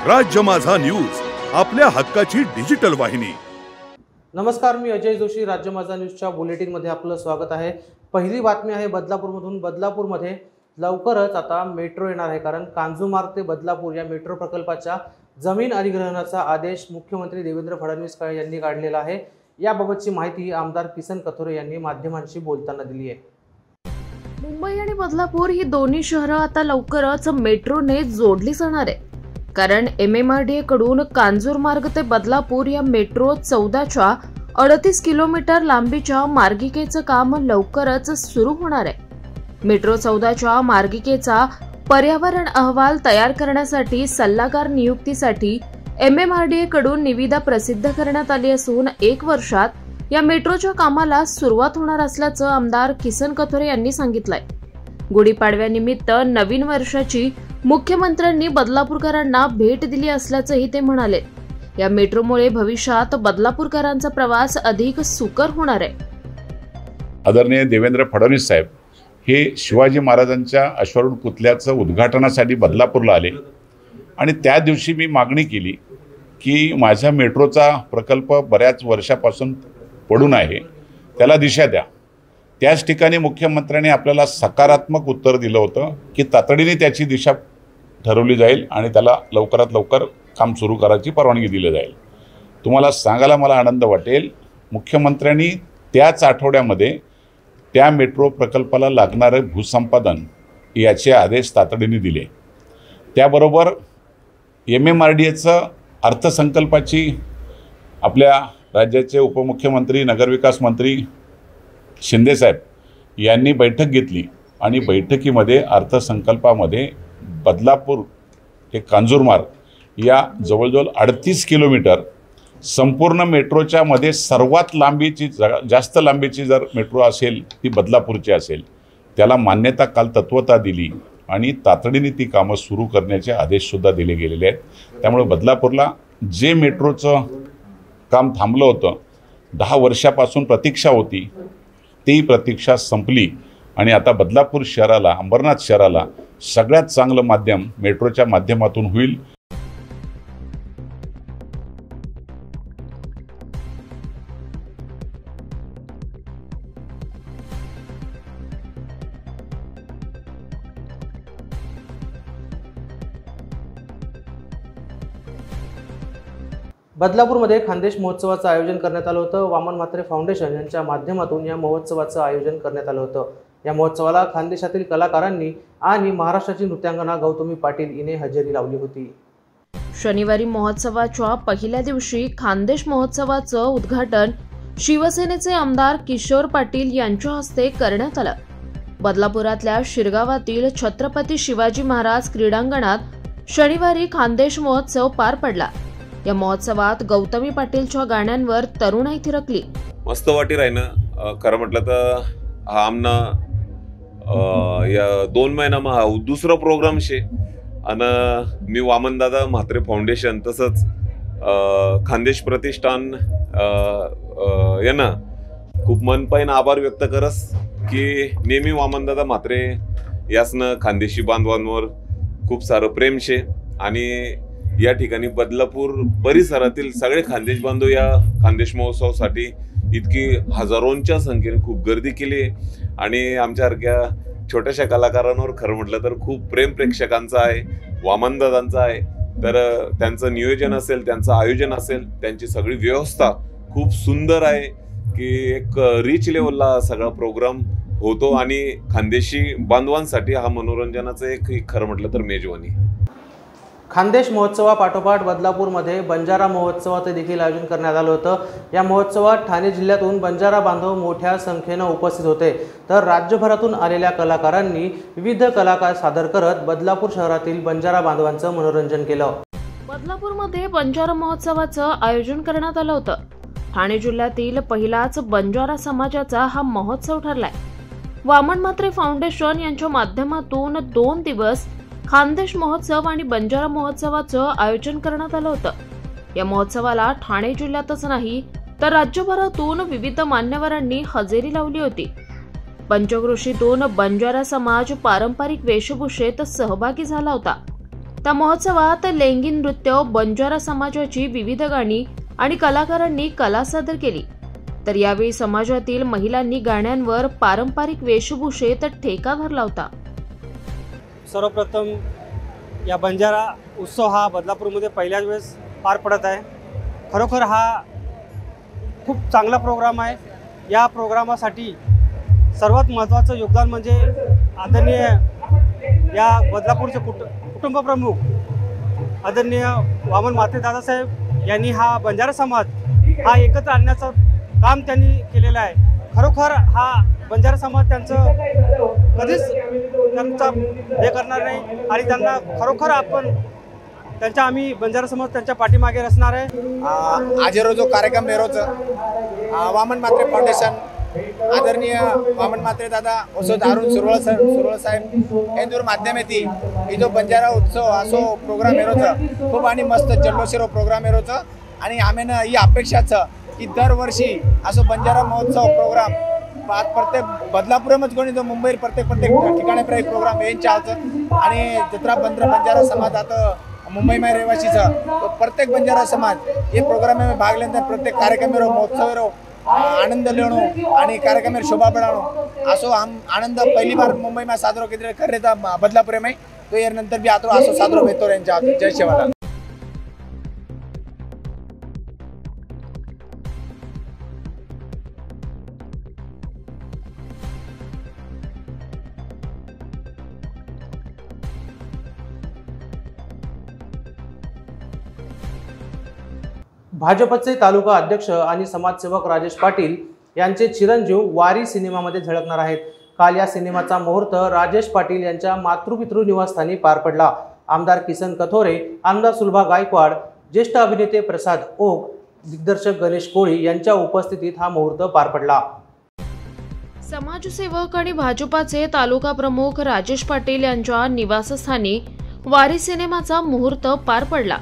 राज्य माझा न्यूज, आपल्या हक्काची डिजिटल वाहिनी। नमस्कार, मी अजय जोशी। राज्य माझा न्यूजच्या बुलेटिनमध्ये आपलं स्वागत आहे। पहिली बातमी आहे बदलापूरमधून। बदलापूरमध्ये लवकरच आता मेट्रो येणार आहे, कारण कांजूरमार्ग ते बदलापूर या मेट्रो प्रकल्पाच्या जमीन अधिग्रहणाचा आदेश मुख्यमंत्री देवेंद्र फडणवीस यांनी काढलेला आहे। याबाबतची माहिती आमदार किसन कथोरे यांनी माध्यमांशी बोलताना दिली आहे। मुंबई आणि बदलापूर ही दोन्ही शहरं आता लवकरच मेट्रोने जोडली जाणार आहे, कारण MMRDA कडून कांजूरमार्ग ते बदलापूर या मेट्रो 14च्या 38 किलोमीटर लांबीच्या मार्गिकेचं काम लवकरच सुरू होणार आहे। मेट्रो 14च्या मार्गिकेचा पर्यावरण अहवाल तयार करण्यासाठी सल्लागार नियुक्तीसाठी MMRDA कडून निविदा प्रसिद्ध करण्यात आली असून 1 वर्षात या मेट्रोच्या कामाला सुरुवात होणार असल्याचं आमदार किसन कथोरे यांनी सांगितलंय। गुढीपाडव्यानिमित्त नवीन वर्षाची मुख्यमंत्र्यांनी बदलापूरकरांना भेट दिली असल्याचंही ते म्हणाले। या मेट्रोमुळे भविष्यात बदलापूरकरांचा प्रवास अधिक सुकर होणार आहे। आदरणीय देवेंद्र फडणवीस साहेब हे शिवाजी महाराजांच्या अश्वारूढ पुतळ्याचं उद्घाटनासाठी बदलापूरला आले आणि त्या दिवशी मी मागणी केली की माझ्या मेट्रोचा प्रकल्प बऱ्याच वर्षापासून पडून आहे, त्याला दिशा द्या। त्याच ठिकाणी मुख्यमंत्र्यांनी आपल्याला सकारात्मक उत्तर दिलं होतं की तातडीने त्याची दिशा ठरवली जाईल आणि त्याला लवकरात लवकर काम सुरू करायची परवानगी दिली जाईल। तुम्हाला सांगायला मला आनंद वाटेल, मुख्यमंत्र्यांनी त्याच आठवड्यामध्ये त्या मेट्रो प्रकल्पाला लागणारे भूसंपादन याचे आदेश तातडीने दिले। त्याबरोबर MMRDAचं अर्थसंकल्पाची आपल्या राज्याचे उपमुख्यमंत्री नगरविकास मंत्री शिंदेसाहेब यांनी बैठक घेतली आणि बैठकीमध्ये अर्थसंकल्पामध्ये बदलापूर ते कांजूरमार्ग या जवळजवळ 38 किलोमीटर संपूर्ण मेट्रोच्या मध्ये सर्वात लांबीची जास्त लांबीची जर मेट्रो असेल ती बदलापूरची असेल, त्याला मान्यता काल तत्वता दिली आणि तातडीने ती कामं सुरू करण्याचे आदेशसुद्धा दिले गेलेले आहेत। त्यामुळे बदलापूरला जे मेट्रोचं काम थांबलं होतं, 10 वर्षापासून प्रतीक्षा होती, ती प्रतीक्षा संपली आणि आता बदलापूर शहराला, अंबरनाथ शहराला सगळ्यात चांगलं माध्यम मेट्रोच्या माध्यमातून होईल। बदलापूरमध्ये खानदेश महोत्सवाचं आयोजन करण्यात आलं होतं। वामन म्हात्रे फाउंडेशन यांच्या माध्यमातून या महोत्सवाचं आयोजन करण्यात आलं होतं। या महोत्सवाला खानदेशातील कलाकारांनी आणि महाराष्ट्राची नृत्यांगना गौतमी पाटील हिने हजेरी लावली होती। शनिवारी महोत्सवाच्या पहिल्या दिवशी खानदेश महोत्सवाचं उद्घाटन शिवसेनेचे आमदार किशोर पाटील यांच्या हस्ते करण्यात आलं। बदलापुरातल्या शिरगावातील छत्रपती शिवाजी महाराज क्रीडांगणात शनिवारी खानदेश महोत्सव पार पडला। या महोत्सवात गौतमी पाटीलच्या गाण्यांवर तरुणाई थिरकली। मस्त वाटी राहिनं खरं म्हटलं तर हा आमना या 2 महिन्यामा हा दुसरा प्रोग्राम शे आणि मी वामनदादा म्हात्रे फाउंडेशन तसंच खानदेश प्रतिष्ठान यांना खूप मनपाईन आभार व्यक्त करस की नेहमी वामनदादा म्हात्रे यासनं खानदेशी बांधवांवर खूप सारं प्रेम शे आणि या ठिकाणी बदलापूर परिसरातील सगळे खानदेश बांधव या खानदेश महोत्सवासाठी इतकी हजारोंच्या संख्येने खूप गर्दी केली आणि आमच्यासारख्या छोट्याशा कलाकारांवर खरं म्हटलं तर खूप प्रेम प्रेक्षकांचं आहे, वामनदादांचं आहे। तर त्यांचं नियोजन असेल, त्यांचं आयोजन असेल, त्यांची सगळी व्यवस्था खूप सुंदर आहे की एक रिच लेवलला सगळा प्रोग्राम होतो आणि खानदेशी बांधवांसाठी हा मनोरंजनाचं एक खरं म्हटलं तर मेजवानी। खानदेश महोत्सवापाठोपाठ बदलापूरमध्ये बंजारा महोत्सवाचं देखील आयोजन करण्यात आलं होतं। या महोत्सवात ठाणे जिल्ह्यातून बंजारा बांधव मोठ्या संख्येनं उपस्थित होते, तर राज्यभरातून आलेल्या कलाकारांनी विविध कलाकार सादर करत बदलापूर शहरातील बंजारा बांधवांचं मनोरंजन केलं। बदलापूरमध्ये बंजारा महोत्सवाचं आयोजन करण्यात आलं होतं। ठाणे जिल्ह्यातील पहिलाच बंजारा समाजाचा हा महोत्सव ठरलाय। वामन म्हात्रे फाउंडेशन यांच्या माध्यमातून 2 दिवस खानदेश महोत्सव आणि बंजारा महोत्सवाचं आयोजन करण्यात आलं होतं। या महोत्सवाला ठाणे जिल्ह्यातच नाही तर राज्यभरातून विविध मान्यवरांनी हजेरी लावली होती। पंचक्रोशीतून बंजारा समाज पारंपरिक वेशभूषेत सहभागी झाला होता। त्या महोत्सवात लेंगी नृत्य, बंजारा समाजाची विविध गाणी आणि कलाकारांनी कला सादर केली। तर यावेळी समाजातील महिलांनी गाण्यांवर पारंपरिक वेशभूषेत ठेका धरला होता। सर्वप्रथम या बंजारा उत्सव हा बदलापूरमध्ये पहिल्याच वेळेस पार पडत आहे। खरोखर हा खूप चांगला प्रोग्राम आहे। या प्रोग्रामासाठी सर्वात महत्त्वाचं योगदान म्हणजे आदरणीय या बदलापूरचे कुटुंब प्रमुख आदरणीय वामन म्हात्रे दादासाहेब यांनी हा बंजारा समाज हा एकत्र आणण्याचं काम त्यांनी केलेलं आहे। खरोखर हा बंजारा समाज त्यांचं कधीच त्यांचा हे करणार नाही आणि त्यांना खरोखर आपण त्यांच्या आम्ही बंजारा समाज त्यांच्या पाठीमागे असणार आहे। आज जो कार्यक्रम मेरोचं वामन म्हात्रे फाउंडेशन आदरणीय वामन म्हात्रे दादा वसोद अरुण सुरवळ साहेब यांच्या माध्यमेती ही जो बंजारा उत्सव असो प्रोग्राम मेरोचं खूप आणि मस्त जल्लोषेरो प्रोग्राम मेरोचं आणि आम्ही ही अपेक्षाच की दरवर्षी असो बंजारा महोत्सव प्रोग्राम प्रत्येक बदलापूरमध्ये कोणी जो मुंबईत प्रत्येक ठिकाणी प्रोग्राम यांच्या आणि जत्रा बंजारा समाज आता मुंबई में रहिवासीचं तो प्रत्येक बंजारा समाज ये प्रोग्राम में भाग लेते प्रत्येक कार्यक्रम महोत्सव आनंद लेणो आणि कार्यक्रम शोभा बढ़ाणो असो हम आनंद पहली बार मुंबई में साजरो कर रहे था बदलापुर में तो यार नंतर भी आतो असो साजरो भेटतो यांच्या जय शिवालाल। भाजपचे तालुका अध्यक्ष आणि समाजसेवक राजेश पाटील यांचे चिरंजीव वारी सिनेमामध्ये झळकणार आहेत। काल या सिनेमाचा मुहूर्त राजेश पाटील यांच्या मातृपितृ निवासस्थानी पार पडला। आमदार किसन कथोरे, आमदार सुलभा गायकवाड, ज्येष्ठ अभिनेते प्रसाद ओक, दिग्दर्शक गणेश कोळी यांच्या उपस्थितीत हा मुहूर्त पार पडला। समाजसेवक आणि भाजपाचे तालुका प्रमुख राजेश पाटील यांच्या निवासस्थानी वारी सिनेमाचा मुहूर्त पार पडला।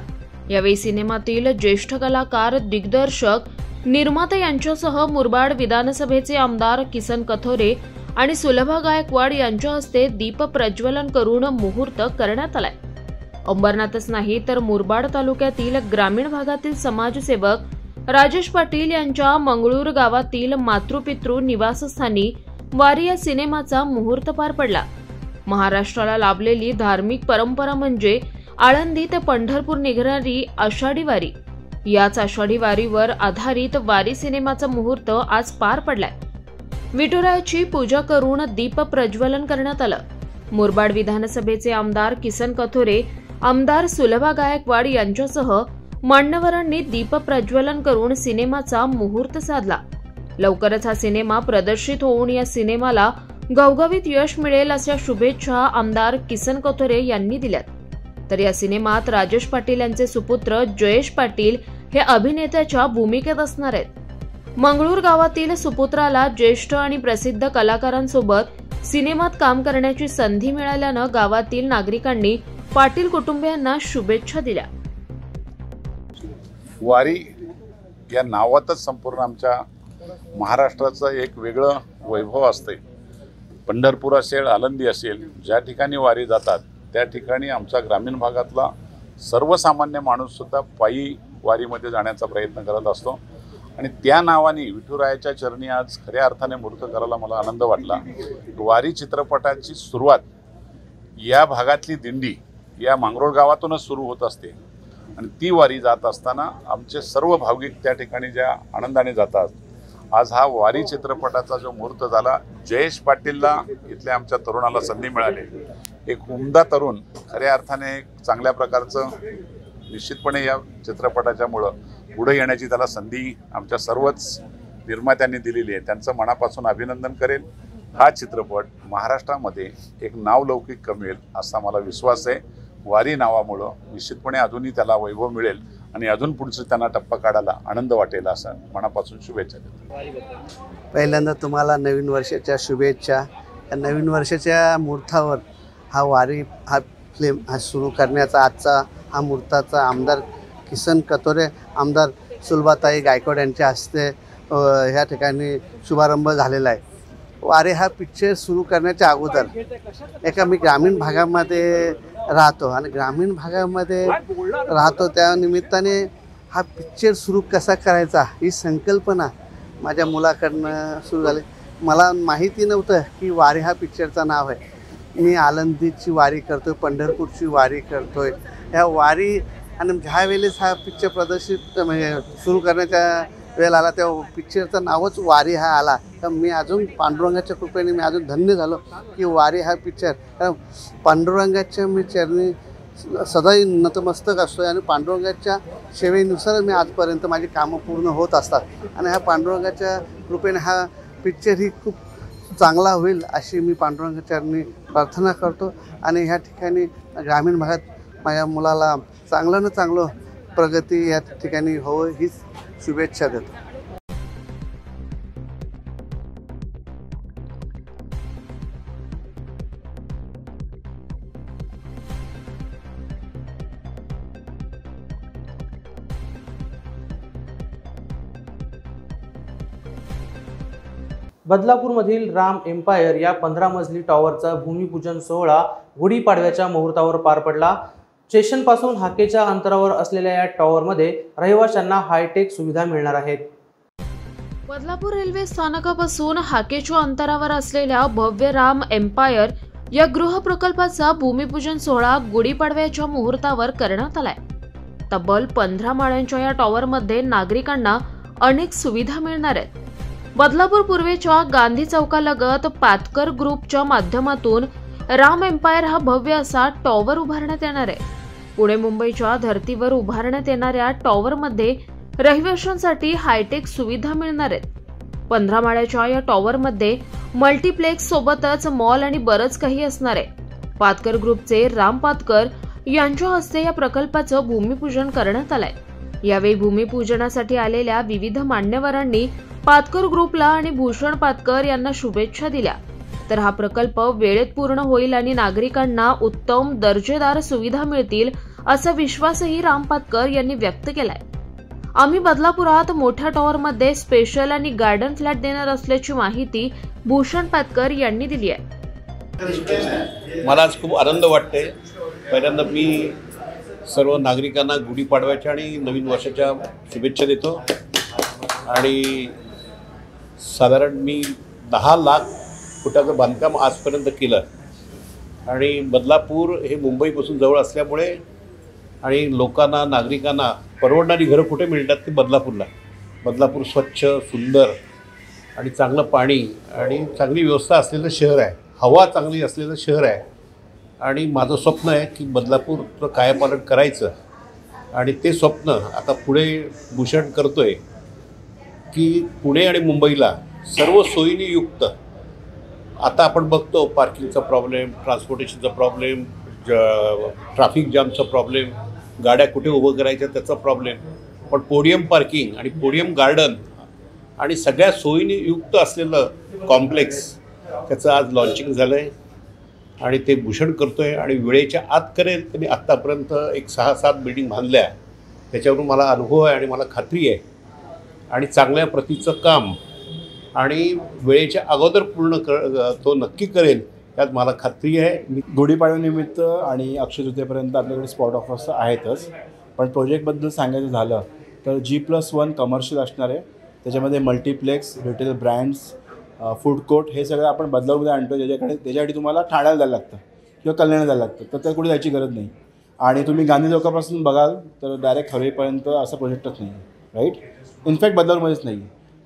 यावेळी सिनेमातील ज्येष्ठ कलाकार, दिग्दर्शक, निर्माते यांच्यासह मुरबाड विधानसभेचे आमदार किसन कथोरे आणि सुलभा गायकवाड यांच्या हस्ते दीप प्रज्वलन करून मुहूर्त करण्यात आलाय। अंबरनाथच नाही तर मुरबाड तालुक्यातील ग्रामीण भागातील समाजसेवक राजेश पाटील यांच्या मंगळूर गावातील मातृपितृ निवासस्थानी वारी या सिनेमाचा मुहूर्त पार पडला। महाराष्ट्राला लाभलेली धार्मिक परंपरा म्हणजे आळंदी ते पंढरपूर निघणारी आषाढी वारी। याच आषाढी वारीवर आधारित वारी सिनेमाचा मुहूर्त आज पार पडलाय। विठुरायाची पूजा करून दीप प्रज्वलन करण्यात आलं। मुरबाड विधानसभेचे आमदार किसन कथोरे, आमदार सुलभा गायकवाड यांच्यासह मान्यवरांनी दीप प्रज्वलन करून सिनेमाचा मुहूर्त साधला। लवकरच हा सिनेमा प्रदर्शित होऊन या सिनेमाला घवघवीत यश मिळेल अशा शुभेच्छा आमदार किसन कथोरे यांनी दिल्यात। तर या सिनेमात राजेश पाटील यांचे सुपुत्र जयेश पाटील हे अभिनेत्याच्या भूमिकेत असणार आहेत। मंगळूर गावातील सुपुत्राला ज्येष्ठ आणि प्रसिद्ध कलाकारांसोबत सिनेमात काम करण्याची संधी मिळाल्यानं गावातील नागरिकांनी पाटील कुटुंबियांना शुभेच्छा दिल्या। वारी या नावातच संपूर्ण आमच्या महाराष्ट्राचं एक वेगळं वैभव असते। पंढरपूर असेल, आळंदी असेल, ज्या ठिकाणी वारी जातात त्या ठिकाणी आमच्या ग्रामीण भागातला सर्वसामान्य माणूस सुद्धा पायी वारीमध्ये जाण्याचा प्रयत्न करत असतो आणि त्या नावाने विठुरायाच्या चरणी आज खऱ्या अर्थाने मूर्त करायला मला आनंद वाटला। वारी चित्रपटाची सुरुवात या भागातली दिंडी या मांगरोळ गावातूनच सुरू होत असते आणि ती वारी जात असताना आमचे सर्व भाविक त्या ठिकाणी ज्या आनंदाने जातात। आज हा वारी चित्रपटाचा जो मुहूर्त झाला, जयेश पाटीलला इथल्या आमच्या तरुणाला संधी मिळाली। एक उमदा तरुण खऱ्या अर्थाने चांगल्या प्रकारचं निश्चितपणे या चित्रपटाच्यामुळं पुढे येण्याची त्याला संधी आमच्या सर्वच निर्मात्यांनी दिलेली आहे। त्यांचं मनापासून अभिनंदन करेल। हा चित्रपट महाराष्ट्रामध्ये एक नावलौकिक कमवेल असा मला विश्वास आहे। वारी नावामुळं निश्चितपणे अजूनही त्याला वैभव मिळेल आणि अजून पुढचं त्यांना टप्पा काढायला आनंद वाटेल असं मनापासून शुभेच्छा देतो। पहिल्यांदा तुम्हाला नवीन वर्षाच्या शुभेच्छा। या नवीन वर्षाच्या मुहूर्तावर हा वारी हा फिल्म हा सुरू करण्याचा आजचा हा मुहूर्ताचा आमदार किसन कथोरे, आमदार सुलभाताई गायकवाड यांच्या हस्ते ह्या ठिकाणी शुभारंभ झालेला आहे। वारी हा पिक्चर सुरू करण्याच्या अगोदर एका मी ग्रामीण भागामध्ये राहतो आणि ग्रामीण भागामध्ये राहतो. त्या निमित्ताने हा पिक्चर सुरू कसा करायचा ही संकल्पना माझ्या मुलाकडनं सुरू झाली. मला माहिती नव्हतं की वारी हा पिक्चरचं नाव आहे. मी आळंदीची वारी करतो आहे, पंढरपूरची वारी करतो आहे. ह्या वारी आणि ज्या वेळेस हा पिक्चर प्रदर्शित म्हणजे सुरू करण्याच्या वेळ आला तेव्हा पिक्चरचं नावच वारी हा आला. तर मी अजून पांडुरंगाच्या कृपेने मी अजून धन्य झालो की वारी हा पिक्चर. कारण पांडुरंगाच्या मी चरणी सदैव नतमस्तक असतो आणि पांडुरंगाच्या सेवेनुसार मी आजपर्यंत माझी कामं पूर्ण होत असतात. आणि ह्या पांडुरंगाच्या कृपेने हा पिक्चर ही खूप चांगला होईल अशी मी पांडुरंगाच्या चरणी प्रार्थना करतो. आणि ह्या ठिकाणी ग्रामीण भागात माझ्या मुलाला चांगलं चांगलं प्रगती या ठिकाणी हो हीच शुभेच्छा देतो. बदलापूरमधील राम एम्पायर या 15 मजली टॉवरचा भूमिपूजन सोहळा गुढीपाडव्याच्या मुहूर्तावर पार पडला. स्टेशनपासून हाकेच्या अंतरावर असलेल्या या टॉवरमध्ये रहिवाशांना हायटेक सुविधा मिळणार आहेत. बदलापूर रेल्वे स्थानकापासून हाकेच्या अंतरावर असलेल्या भव्य राम एम्पायर या गृह प्रकल्पाचा भूमिपूजन सोहळा गुढीपाडव्याच्या मुहूर्तावर करण्यात आलाय. तब्बल 15 माळ्यांच्या या टॉवरमध्ये नागरिकांना अनेक सुविधा मिळणार आहेत. बदलापूर पूर्वेच्या गांधी चौकालगत पातकर ग्रुपच्या माध्यमातून राम एम्पायर हा भव्य असा टॉवर उभारण्यात येणार आहे. पुणे मुंबईच्या धर्तीवर उभारण्यात येणाऱ्या टॉवरमध्ये रहिवाशांसाठी हायटेक सुविधा मिळणार आहेत. 15 माळ्याच्या या टॉवरमध्ये मल्टीप्लेक्स सोबतच मॉल आणि बरंच काही असणार आहे. पातकर ग्रुपचे राम पातकर यांच्या हस्ते या प्रकल्पाचं भूमिपूजन करण्यात आलंय. यावेळी भूमिपूजनासाठी आलेल्या विविध मान्यवरांनी पातकर ग्रुपला आणि भूषण पातकर यांना शुभेच्छा दिल्या. तर हा प्रकल्प वेळेत पूर्ण होईल आणि नागरिकांना उत्तम दर्जेदार सुविधा मिळतील असा विश्वासही राम पातकर यांनी व्यक्त केलाय. आम्ही बदलापुरात मोठ्या टॉवरमध्ये स्पेशल आणि गार्डन फ्लॅट देणार असल्याची माहिती भूषण पातकर यांनी दिली आहे. मला आज खूप आनंद वाटते. पहिल्यांदा मी सर्व नागरिकांना गुढीपाडव्याच्या आणि नवीन वर्षाच्या शुभेच्छा देतो. आणि साधारण मी 10 लाख फुटाचं बांधकाम आजपर्यंत केलं. आणि बदलापूर हे मुंबईपासून जवळ असल्यामुळे आणि लोकांना नागरिकांना परवडणारी घरं कुठे मिळतात ते बदलापूरला. बदलापूर स्वच्छ सुंदर आणि चांगलं पाणी आणि चांगली व्यवस्था असलेलं शहर आहे. हवा चांगली असलेलं शहर आहे. आणि माझं स्वप्न आहे की बदलापूरचं कायापालट करायचं. आणि ते स्वप्न आता पुढे भूषण करतो आहे की पुणे आणि मुंबईला सर्व सोयीने युक्त. आता आपण बघतो पार्किंगचा प्रॉब्लेम, ट्रान्सपोर्टेशनचा प्रॉब्लेम, ट्रॅफिक जामचा प्रॉब्लेम, गाड्या कुठे उभं करायच्या त्याचा प्रॉब्लेम. पण पोडियम पार्किंग आणि पोडियम गार्डन आणि सगळ्या सोयीने युक्त असलेलं कॉम्प्लेक्स त्याचं आज लॉन्चिंग झालं आहे. आणि ते भूषण करतो आहे आणि वेळेच्या आत करेल. त्यांनी आत्तापर्यंत एक 6-7 बिल्डिंग बांधल्या. त्याच्यावरून मला अनुभव आहे आणि मला खात्री आहे. आणि चांगल्या प्रतीचं काम आणि वेळेच्या अगोदर पूर्ण तो नक्की करेल त्यात मला खात्री आहे. गुढीपाडव्यानिमित्त आणि अक्षय तृतीयेपर्यंत आपल्याकडे स्पॉट ऑफर्स आहेतच. पण प्रोजेक्टबद्दल सांगायचं झालं तर G+1 कमर्शियल असणार आहे. त्याच्यामध्ये multiplex, retail brands, food court हे सगळं आपण बदलापूरमध्ये आणतो. त्याच्यासाठी तुम्हाला ठाण्याला जायला लागतं किंवा कल्याणला जायला लागतं. तर त्या कुठे जायची गरज नाही. आणि तुम्ही गांधी चौकापासून बघाल तर डायरेक्ट हवेपर्यंत असा प्रोजेक्टच नाही आहे. राईट. इनफॅक्ट बदलापूरमध्येच नाही.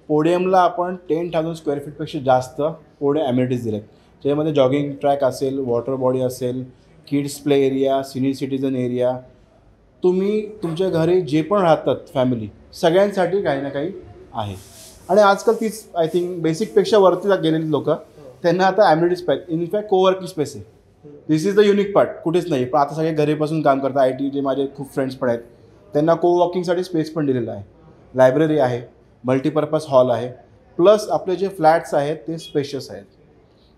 पोडियमला आपण 10,000 स्क्वेअर फीटपेक्षा जास्त पुढे ॲम्युनिटीज दिलेत. त्याच्यामध्ये जॉगिंग ट्रॅक असेल, वॉटर बॉडी असेल, kids play area, senior citizen area. तुम्ही तुमच्या घरी जे पण राहतात फॅमिली सगळ्यांसाठी काही ना काही आहे. आणि आजकाल तीच आय थिंक बेसिकपेक्षा वरती गेलेली लोक त्यांना आता ॲम्युनिटीज पाहिजे. इनफॅक्ट कोवर्किंग स्पेस आहे. दिस इज द युनिक पार्ट. कुठेच नाही. पण आता सगळे घरीपासून काम करतात. IT जे माझे खूप फ्रेंड्स पण आहेत त्यांना कोवॉकिंगसाठी स्पेस पण दिलेला आहे. लायब्ररी आहे, मल्टीपर्पज हॉल आहे, प्लस आपले जे फ्लॅट्स आहेत ते स्पेशियस आहेत.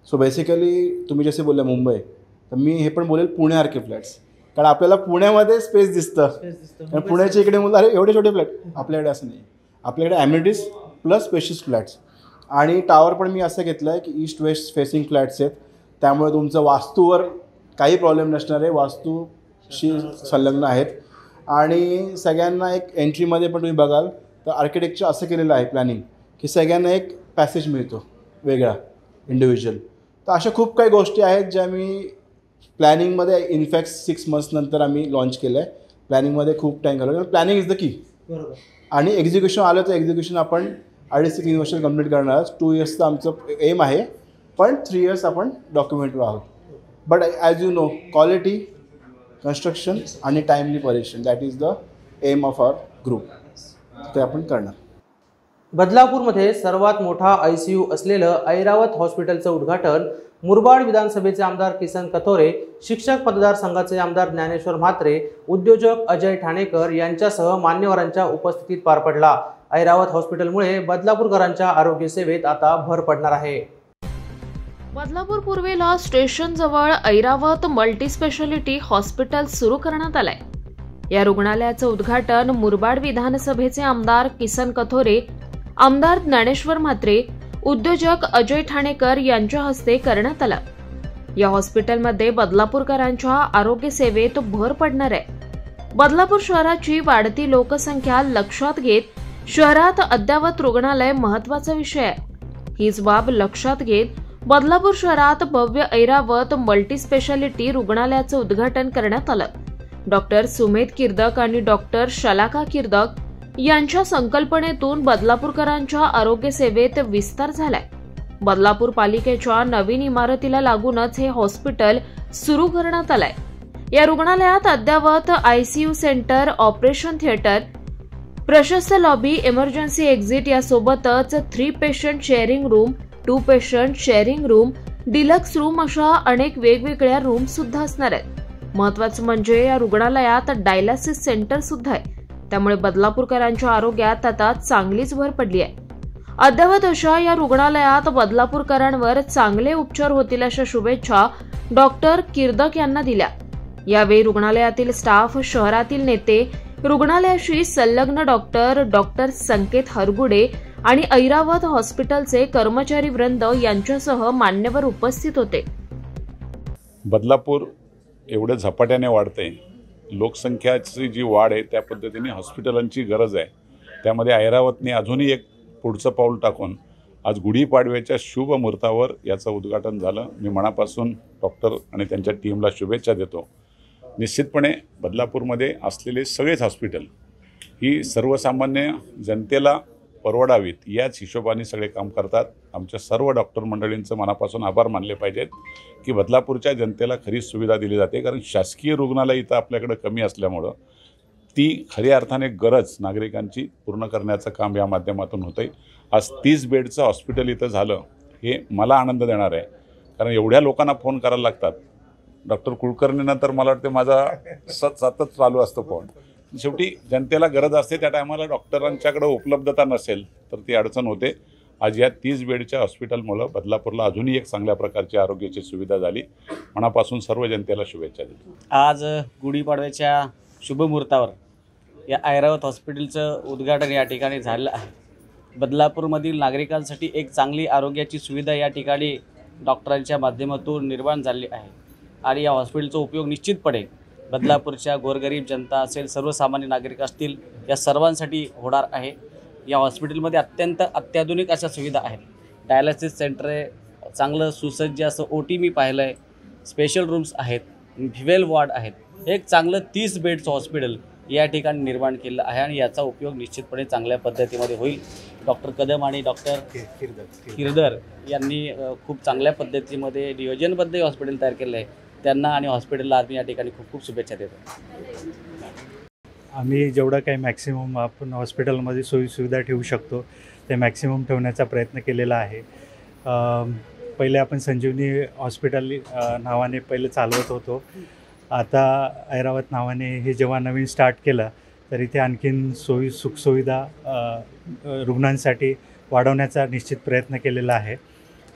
सो बेसिकली तुम्ही जसे बोलले मुंबई, तर मी हे पण बोलेल पुण्यासारखे फ्लॅट्स. कारण आपल्याला पुण्यामध्ये स्पेस दिसतं. कारण पुण्याच्या इकडे मुलं अरे एवढे छोटे फ्लॅट. आपल्याकडे असं नाही. आपल्याकडे ॲम्युनिटीज प्लस स्पेशियस फ्लॅट्स. आणि टावर पण मी असं घेतलं आहे की ईस्ट वेस्ट फेसिंग फ्लॅट्स आहेत. त्यामुळे तुमचं वास्तूवर काही प्रॉब्लेम नसणारे वास्तूशी संलग्न आहेत. आणि सगळ्यांना एक एंट्रीमध्ये पण तुम्ही बघाल तर आर्किटेक्चर असं केलेलं आहे प्लॅनिंग की सगळ्यांना एक पॅसेज मिळतो वेगळा इंडिव्हिज्युअल. तर अशा खूप काही गोष्टी आहेत ज्या मी प्लॅनिंगमध्ये इनफॅक्ट 6 months नंतर आम्ही लॉन्च केलं आहे. प्लॅनिंगमध्ये खूप टाईम घालवला. Planning is the key. बरोबर. आणि एक्झिक्युशन आलं तर एक्झिक्युशन आपण 2.5-3 वर्ष कंप्लीट करणार आहोत. 2 yearsचं आमचं एम आहे, पण 3 years आपण डॉक्युमेंटवर आहोत. But as you know quality construction आणि टाईमली परेशन that is the aim of our group. ते आपण करणार. बदलापूरमध्ये सर्वात मोठा ICU असलेलं ऐरावत हॉस्पिटलचं उद्घाटन मुरबाड विधानसभेचे आमदार किसन कथोरे, शिक्षक मतदारसंघाचे आमदार ज्ञानेश्वर म्हात्रे, उद्योजक अजय ठाणेकर यांच्यासह मान्यवरांच्या उपस्थितीत पार पडला. ऐरावत हॉस्पिटलमुळे बदलापूरकरांच्या आरोग्य सेवेत आता भर पडणार आहे. बदलापूर पूर्वेला स्टेशन जवळ ऐरावत मल्टीस्पेशालिटी हॉस्पिटल सुरू करण्यात आलंय. या रुग्णालयाचं उद्घाटन मुरबाड विधानसभेचे आमदार किसन कथोरे, आमदार ज्ञानेश्वर म्हात्रे, उद्योजक अजय ठाणेकर यांच्या हस्ते करण्यात आलं. या हॉस्पिटलमध्ये बदलापूरकरांच्या आरोग्य सेवेत भर पडणार आहे. बदलापूर शहराची वाढती लोकसंख्या लक्षात घेत शहरात अद्ययावत रुग्णालय महत्त्वाचा विषय आहे. हीच बाब लक्षात घेत बदलापूर शहरात भव्य ऐरावत मल्टीस्पेशालिटी रुग्णालयाचं उद्घाटन करण्यात आलं. डॉक्टर सुमेध किर्दक आणि डॉक्टर शलाका किर्दक यांच्या संकल्पनेतून बदलापूरकरांच्या आरोग्य सेवेत विस्तार झालाय. बदलापूर पालिकेच्या नवीन इमारतीला लागूनच हे हॉस्पिटल सुरू करण्यात आलंय. या रुग्णालयात अद्ययावत ICU सेंटर, ऑपरेशन थिएटर, प्रशस्त लॉबी, इमर्जन्सी एक्झिट यासोबतच 3 patient sharing room, 2 patient sharing room, deluxe room अशा अनेक वेगवेगळ्या रूम सुद्धा असणार आहेत. महत्त्वाचं म्हणजे या रुग्णालयात डायलिसिस सेंटर सुद्धा आहे. त्यामुळे बदलापूरकरांच्या आरोग्यात आता चांगलीच भर पडली आहे. अद्ययावत अशा या रुग्णालयात बदलापूरकरांवर चांगले उपचार होतील अशा शुभेच्छा डॉक्टर किर्दक यांना दिल्या. यावेळी रुग्णालयातील स्टाफ, शहरातील नेते, रुग्णालयाशी संलग्न डॉक्टर संकेत हरगुडे आणि ऐरावत हॉस्पिटलचे कर्मचारी वृंद यांच्यासह मान्यवर उपस्थित होते. बदलापूर एवढं झपाट्याने वाढते, लोकसंख्याची जी वाढ आहे त्या पद्धतीने हॉस्पिटलांची गरज आहे. त्यामध्ये ऐरावतने अजूनही एक पुढचं पाऊल टाकून आज गुढीपाडव्याच्या शुभ मुहूर्तावर याचं उद्घाटन झालं. मी मनापासून डॉक्टर आणि त्यांच्या टीमला शुभेच्छा देतो. निश्चितपणे बदलापूरमध्ये असलेले सगळेच हॉस्पिटल ही सर्वसामान्य जनतेला परवडावीत याच हिशोबाने सगळे काम करतात. आमच्या सर्व डॉक्टर मंडळींचं मनापासून आभार मानले पाहिजेत की बदलापूरच्या जनतेला खरी सुविधा दिली जाते. कारण शासकीय रुग्णालय इथं आपल्याकडे कमी असल्यामुळं ती खऱ्या अर्थाने गरज नागरिकांची पूर्ण करण्याचं काम या माध्यमातून होतं आहे. आज 30 बेडचं हॉस्पिटल इथं झालं हे मला आनंद देणार आहे. कारण एवढ्या लोकांना फोन करायला लागतात. डॉक्टर कुलकर्णीनंतर मला वाटतं माझा सतत चालू असतो फोन. शेवटी जनतेला गरज असते, त्या टायमाला डॉक्टरांच्याकडे उपलब्धता नसेल तर ती अडचण होते. आज या 30 बेडच्या हॉस्पिटलमुळं बदलापूरला अजूनही एक चांगल्या प्रकारची आरोग्याची सुविधा झाली. मनापासून सर्व जनतेला शुभेच्छा देतो. आज गुढीपाडव्याच्या शुभमुहूर्तावर या ऐरावत हॉस्पिटलचं उद्घाटन या ठिकाणी झालं आहे. बदलापूरमधील नागरिकांसाठी एक चांगली आरोग्याची सुविधा या ठिकाणी डॉक्टरांच्या माध्यमातून निर्माण झाली आहे. आणि या हॉस्पिटलचा उपयोग निश्चितपणे बदलापूरच्या गोरगरीब जनता असेल, सर्वसामान्य नागरिक असतील, या सर्वांसाठी होणार आहे. या हॉस्पिटलमध्ये अत्यंत अत्याधुनिक अशा सुविधा आहेत. डायलिसिस सेंटर आहे, चांगलं सुसज्ज असं OT मी पाहिलं आहे, स्पेशल रूम्स आहेत, फिमेल वॉर्ड आहेत. एक चांगलं 30 बेडचं हॉस्पिटल या ठिकाणी निर्माण केलं आहे आणि याचा उपयोग निश्चितपणे चांगल्या पद्धतीमध्ये होईल. डॉक्टर कदम आणि डॉक्टर किर्दर यांनी खूप चांगल्या पद्धतीमध्ये नियोजनबद्ध हॉस्पिटल तयार केलं आहे. त्यांना आणि हॉस्पिटलला आम्ही या ठिकाणी खूप खूप शुभेच्छा देतो. आम्ही जेवढं काही मॅक्सिमम आपण हॉस्पिटलमध्ये सोयीसुविधा ठेवू शकतो ते मॅक्सिमम ठेवण्याचा प्रयत्न केलेला आहे. पहिले आपण संजीवनी हॉस्पिटल नावाने पहिले चालवत होतो. आता ऐरावत नावाने हे जेव्हा नवीन स्टार्ट केलं तर इथे आणखीन सुखसुविधा रुग्णांसाठी वाढवण्याचा निश्चित प्रयत्न केलेला आहे.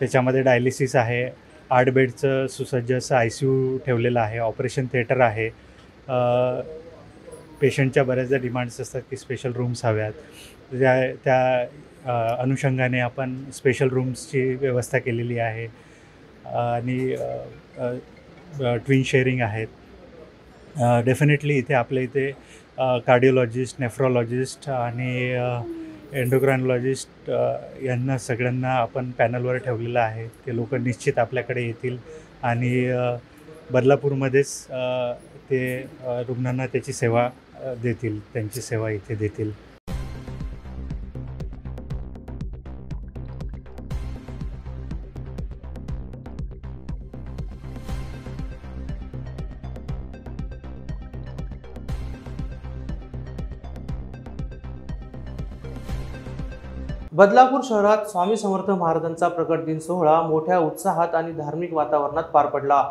त्याच्यामध्ये डायलिसिस आहे, 8 बेडचं सुसज्ज असं ICU ठेवलेलं आहे, ऑपरेशन थिएटर आहे. पेशंटच्या बऱ्याचदा डिमांड्स असतात की स्पेशल रूम्स हव्यात. त्या अनुषंगाने आपण स्पेशल रूम्सची व्यवस्था केलेली आहे. आणि ट्विन शेअरिंग आहेत. डेफिनेटली इथे आपल्या इथे कार्डिओलॉजिस्ट, नेफ्रोलॉजिस्ट आणि एंडोक्रायनॉलॉजिस्ट यांना सगळ्यांना आपण पॅनलवर ठेवलेलं आहे. ते लोक निश्चित आपल्याकडे येतील आणि बदलापूरमध्येच ते रुग्णांना त्याची सेवा देतील, त्यांची सेवा इथे देतील. बदलापूर शहरात स्वामी समर्थ महाराजांचा प्रकट दिन सोहळा मोठ्या उत्साहात आणि धार्मिक वातावरणात पार पडला.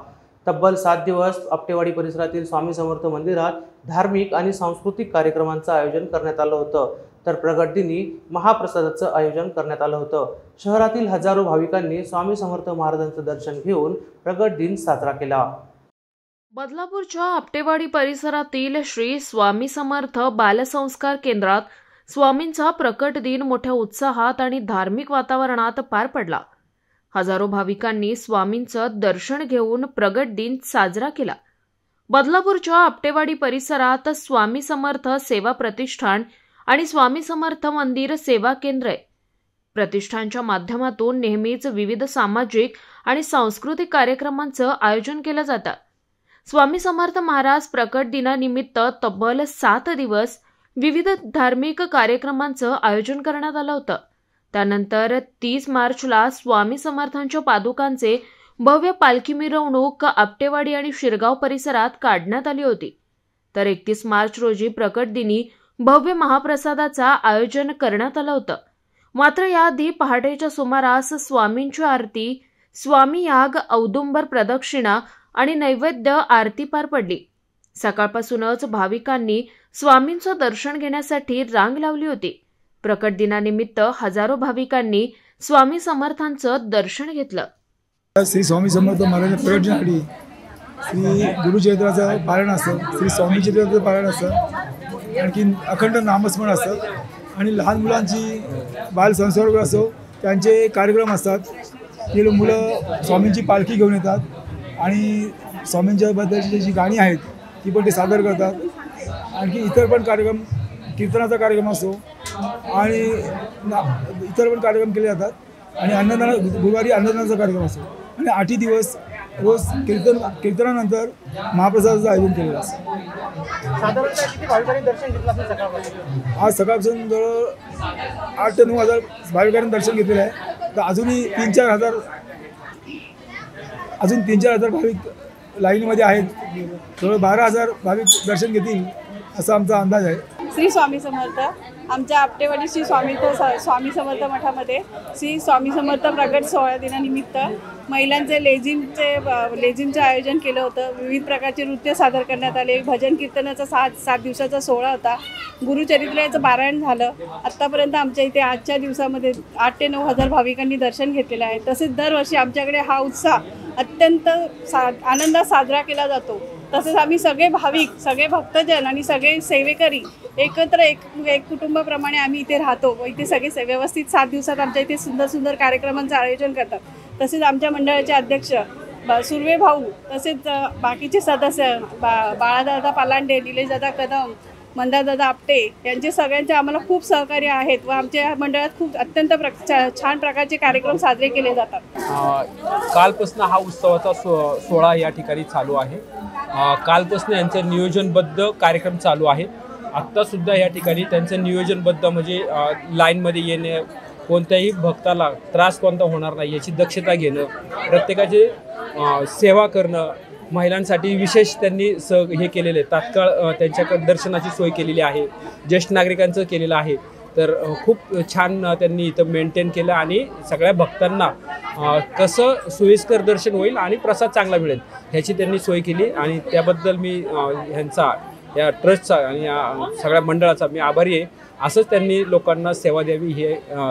तब्बल 7 दिवस आपटेवाडी परिसरातील स्वामी समर्थ मंदिरात धार्मिक आणि सांस्कृतिक कार्यक्रमांचं आयोजन करण्यात आलं होतं, तर प्रकट दिनी महाप्रसादाचं आयोजन करण्यात आलं होतं. शहरातील हजारो भाविकांनी स्वामी समर्थ महाराजांचं दर्शन घेऊन प्रकट दिन साजरा केला. बदलापूरच्या आपटेवाडी परिसरातील श्री स्वामी समर्थ बालसंस्कार केंद्रात स्वामींचा प्रकट दिन मोठ्या उत्साहात आणि धार्मिक वातावरणात पार पडला. हजारो भाविकांनी स्वामींचं दर्शन घेऊन प्रगट दिन साजरा केला. बदलापूरच्या आपटेवाडी परिसरात स्वामी समर्थ सेवा प्रतिष्ठान आणि स्वामी समर्थ मंदिर सेवा केंद्र आहे. प्रतिष्ठानच्या माध्यमातून नेहमीच विविध सामाजिक आणि सांस्कृतिक कार्यक्रमांचं आयोजन केलं जातं. स्वामी समर्थ महाराज प्रकट दिनानिमित्त तब्बल 7 दिवस विविध धार्मिक कार्यक्रमांचं आयोजन करण्यात आलं होतं. त्यानंतर 30 मार्चला स्वामी समर्थांच्या पादुकांचे भव्य पालखी मिरवणूक आपटेवाडी आणि शिरगाव परिसरात काढण्यात आली होती. तर 31 मार्च रोजी प्रकट दिनी भव्य महाप्रसादाचं आयोजन करण्यात आलं होतं. मात्र याआधी पहाटेच्या सुमारास स्वामींची आरती, स्वामी याग, औदुंबर प्रदक्षिणा आणि नैवेद्य आरती पार पडली. सकाळपासूनच भाविकांनी स्वामींचं दर्शन घेण्यासाठी रांग लावली होती. प्रकट दिनानिमित्त हजारो भाविकांनी स्वामी समर्थांचं दर्शन घेतलं. श्री स्वामी समर्थ महाराज प्रकट दिनासाठी श्री गुरुचरित्राचं पारायण असतं, श्री स्वामी चरित्राचं पारायण असतं, आणखी अखंड नामस्मरण असतं आणि लहान मुलांची बालसंस्कार असो त्यांचे कार्यक्रम असतात. ते मुलं स्वामींची पालखी घेऊन येतात आणि स्वामींच्या बद्दलची जी गाणी आहेत ती पण ते सादर करतात. आणखी इतर पण कार्यक्रम, कीर्तनाचा कार्यक्रम असतो आणि इतर पण कार्यक्रम केले जातात. आणि अन्नदान, गुरुवारी अन्नदानाचा कार्यक्रम असतो आणि 8 दिवस रोज कीर्तनानंतर महाप्रसादाचं आयोजन केलेलं असतं. साधारणतः किती भाविकांनी दर्शन घेतलं असेल सकाळपासून? आज सकाळपासून जवळ 8 ते 9 हजार भाविकांनी दर्शन घेतलेलं आहे. तर अजूनही 3-4 हजार भाविक लाईनमध्ये आहेत. जवळ 12,000 भाविक दर्शन घेतील असा आमचा अंदाज आहे. श्री स्वामी समर्थ आमच्या आपटेवाडी श्री स्वामी समर्थ मठामध्ये श्री स्वामी समर्थ प्रकट सोहळा दिनानिमित्त महिलांचे लेझिमचं आयोजन केलं होतं. विविध प्रकारचे नृत्य सादर करण्यात आले. भजन कीर्तनाचा 7 दिवसाचा सोहळा होता. गुरुचरित्राचं पारायण झालं. आत्तापर्यंत आमच्या इथे आजच्या दिवसामध्ये 8 ते 9 हजार भाविकांनी दर्शन घेतलेलं आहे. तसेच दरवर्षी आमच्याकडे हा उत्साह अत्यंत आनंदात साजरा केला जातो. तसेच आम्ही सगळे भाविक, सगळे भक्तजन आणि सगळे सेवेकरी एकत्र एक कुटुंबाप्रमाणे आम्ही इथे राहतो व इथे सगळे व्यवस्थित 7 दिवसात आमच्या इथे सुंदर सुंदर कार्यक्रमांचं आयोजन करतात. तसेच आमच्या मंडळाचे अध्यक्ष सुर्वे भाऊ, तसेच बाकीचे सदस्य बाळादादा पालांडे, निलेशदादा कदम, मंदारदादा आपटे यांचे सगळ्यांचे आम्हाला खूप सहकार्य आहेत व आमच्या मंडळात खूप अत्यंत छान प्रकारचे कार्यक्रम साजरे केले जातात. कालपासून हा उत्सवाचा सोहळा या ठिकाणी चालू आहे. कालपासून यांचं नियोजनबद्ध कार्यक्रम चालू आहे. आत्तासुद्धा या ठिकाणी त्यांचं नियोजनबद्ध म्हणजे लाईनमध्ये येणे, कोणत्याही भक्ताला त्रास कोणता होणार नाही याची दक्षता घेणं, प्रत्येकाची सेवा करणं, महिलांसाठी विशेष त्यांनी हे केलेले तात्काळ त्यांच्याकडे दर्शनाची सोय केलेली आहे. ज्येष्ठ नागरिकांचं केलेलं आहे. तर खूप छान त्यांनी इथं मेंटेन केलं आणि सगळ्या भक्तांना कसं सोयीस्कर दर्शन होईल आणि प्रसाद चांगला मिळेल ह्याची त्यांनी सोय केली आणि त्याबद्दल मी ह्यांचा, या ट्रस्टचा आणि या सगळ्या मंडळाचा मी आभारी आहे. असंच त्यांनी लोकांना सेवा द्यावी ही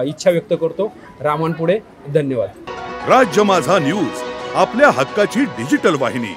इच्छा व्यक्त करतो. रामन पुढे धन्यवाद. राज्य माझा न्यूज आपल्या हक्काची डिजिटल वाहिनी.